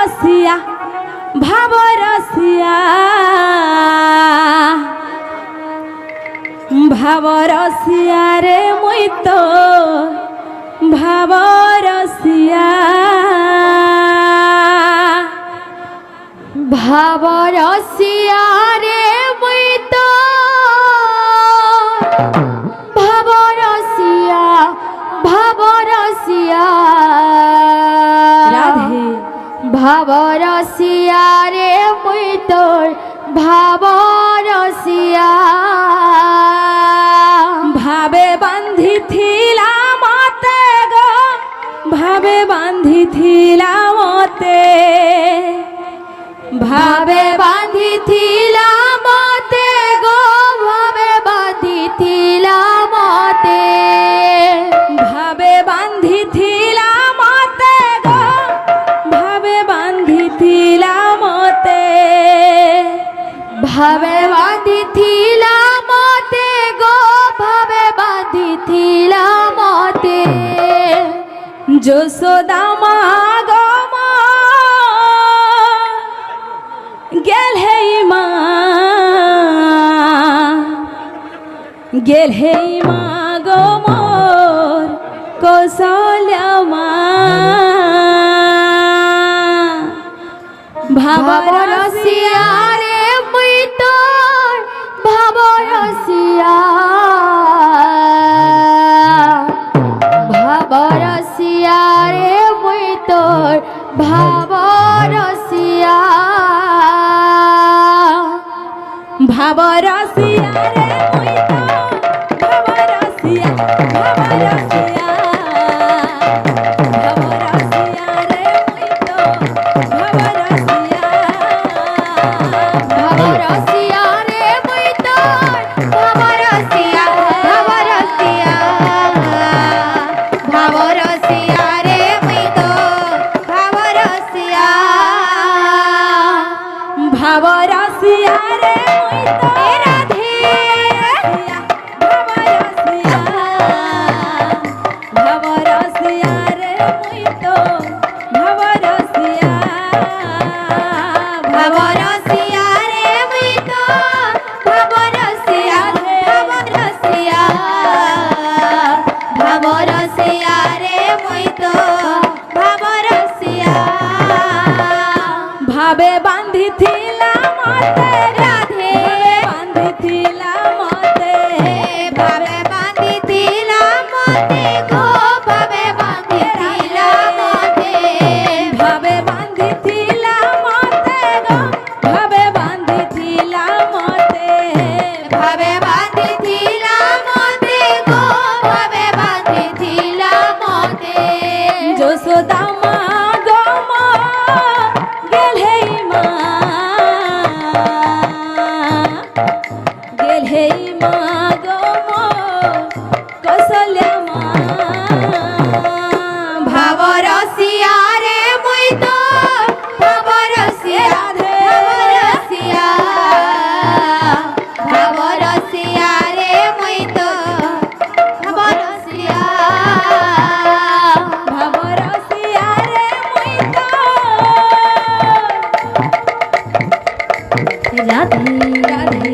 রসিয়া ভাব রসিয়া ভাব রসিয়া রে মুই তো ভাব রসিয়া ভাব রসিয়া রে মুই তো ভাব রসিয়া ভাব রসিয়া রাধে ভাব রসিয়া রে মুই তোর ভাব রসিয়া ভাবে বান্ধিথিলা মতে গো ভাবে বান্ধিথিলা মতে ভাবে বাঁধিথিলা মতে গো ভাবে বাঁধিথিলা মতে ভাবে বান্ধিথিলা মতে গো ভাবে বান্ধিথিলা মতে ভাবে বাঁধিথিলা মতে গো ভাবে বাঁধিথিলা মতে যশোদা মা গো মা গেল হে মা গেল হে মা গো মোর কৌশল্যা মা ভাব রসিয়া রে মুই তোর ভাব রসিয়া ভাব রসিয়া রে মুই তোর ভাব রসিয়া ভাব রসিয়া রে মুই তো ভাব রসিয়া ভাব রসিয়া ভাব রসিয়া রে মুই তো ভাব রসিয়া ভাব রসিয়া রে মুই তোর ভাব রসিয়া ভাব রসিয়া ভাব রসিয়া রে মুই তোর ভাব রসিয়া ভাব রসিয়া রে মুই তো রাধে ভাব রসিয়া ভাব রসিয়া রে মুই তো ভাব রসিয়া ভাব রসিয়া রে মুই তোর ভাব রসিয়া ভাব রসিয়া ভাব রসিয়া রে মুই তোর ভাব রসিয়া ভাবে বান্ধিথিলা মতে রাধে বান্ধিথিলা মতে ভাবে বাঁধিথিলা মতে গো ভাবে বাঁধিথিলা মতে ভাবে বান্ধিথিলা মতে গো ভাবে বান্ধিথিলা মতে ভাবে বাঁধিথিলা মতে গো ভাবে বাঁধিথিলা মতে যশোদা মা গো মা গেল হে মা গেল হে মা গো মো কৌশল্যা মা ভাব রসিয়া রে মুই তো ভাব রসিয়া ভাব রসিয়া ভাব রসিয়া রে মুই তো ভাব রসিয়া ভাব রসিয়া রে মুই তো রাধে রাধে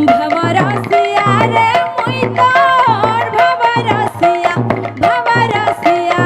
ভবরসিয়া রে মুই তোর ভবরসিয়া ভবরসিয়া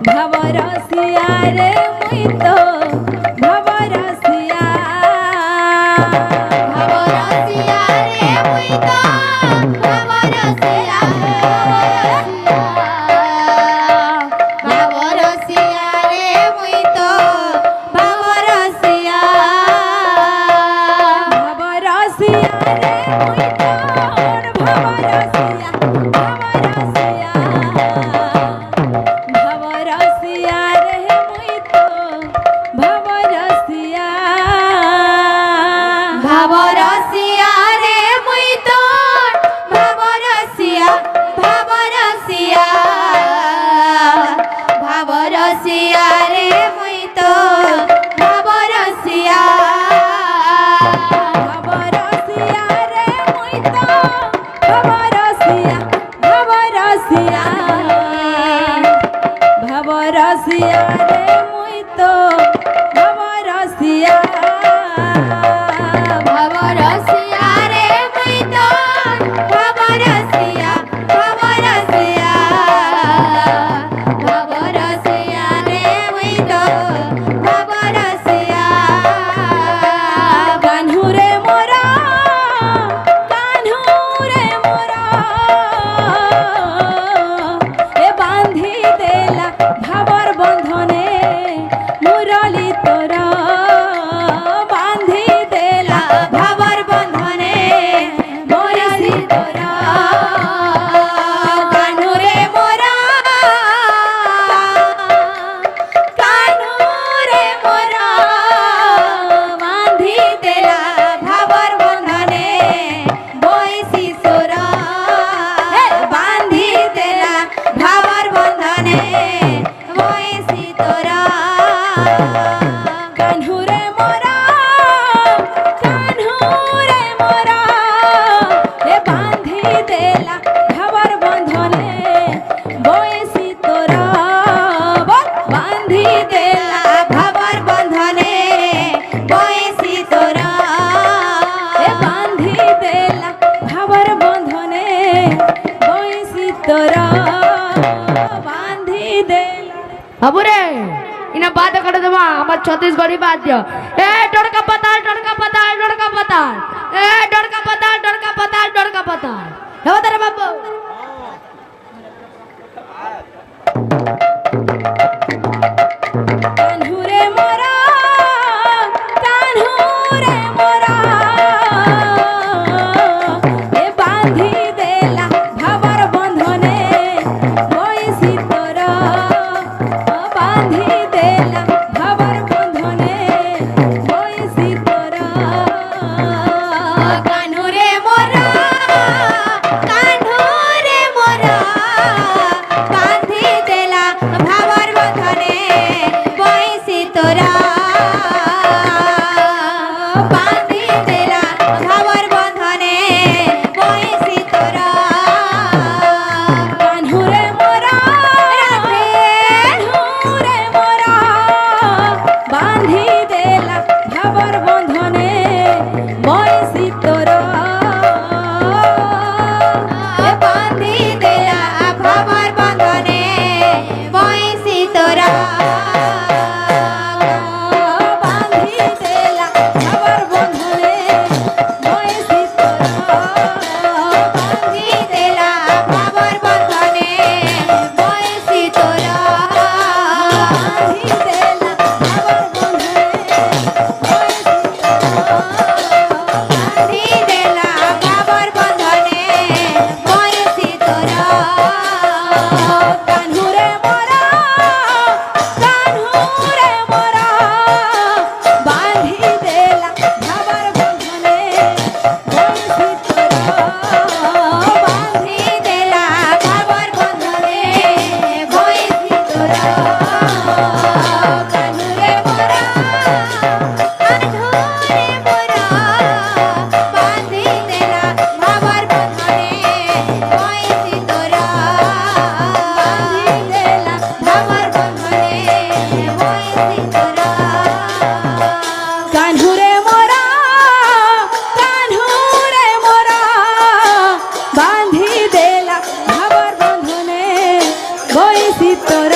ভবরসিয়া রে মুই তো ভবরসিয়া ভবরসিয়া রে মুই তো ভবরসিয়া ভবরসিয়া রে মুই তো ভবরসিয়া ভবরসিয়া রে মুই তোর ভবরসিয়া ভবরসিয়া ভবরসিয়া রে মুই তো ভবরসিয়া ভবরসিয়া রে মুই তো ভবরসিয়া ভবরসিয়া ভবরসিয়া রে মুই তো ভবরসিয়া ভবরসিয়া রে মুই তো ভবরসিয়া ভবরসিয়া ভবরসিয়া রে মুই তো ভবরসিয়া ভবরসিয়া রে মুই তো ভবরসিয়া ভবরসিয়া ভবরসিয়া রে মুই তো ভবরসিয়া কানহুরে মোরা কানহুরে মোরা এ বাঁধি দেলা ভাবর বন্ধনে মুরলি তোরা বাঁধি দেলা ভাবর বন্ধনে মোরলি তোরা কানুরে মোরা কানুরে মোরা বাঁধি দেলা ভাবর বন্ধনে বৈশি সোরা বাঁধি দেলা ভাবর বন্ধনে বৈশি তোরা কানহুরে মোরা কানহুরে মোরা এ বাঁধি দেলা ভাবর বন্ধনে বয়সী তোরা বাঁধি দেলা ভাবর বন্ধনে বৈশি তোরা এ বাঁধি দেলা ভাবর বন্ধনে বয়সী তোরা বাঁধি দেলা বাবুরে ইনা বাদ করে দেবা আমার ছত্তিশগড়ি বাদ দিও এ ডরকা পাতাল ডরকা পাতাল ডরকা পাতাল এ ডরকা পাতাল ডরকা পাতাল ডরকা পাতাল হেবা তারে বাবু কানহুরে মোরা কানহুরে মোরা এ বাঁধি দেলা ভাবর বন্ধনে বয়সী তোরা বাঁধি দেলা ভাবর বন্ধনে বয়সী তোরা কানুরে মোরা কানুরে মোরা বাঁধি দেলা ভাবর বন্ধনে বৈশি তোরা বাঁধি দেলা ভাবর বন্ধনে বৈশি তোরা কানহুরে মোরা কানহুরে মোরা বাঁধি দেলা ভাবর বন্ধনে বয়সী তোরা বাঁধি দেলা ভাবর তোর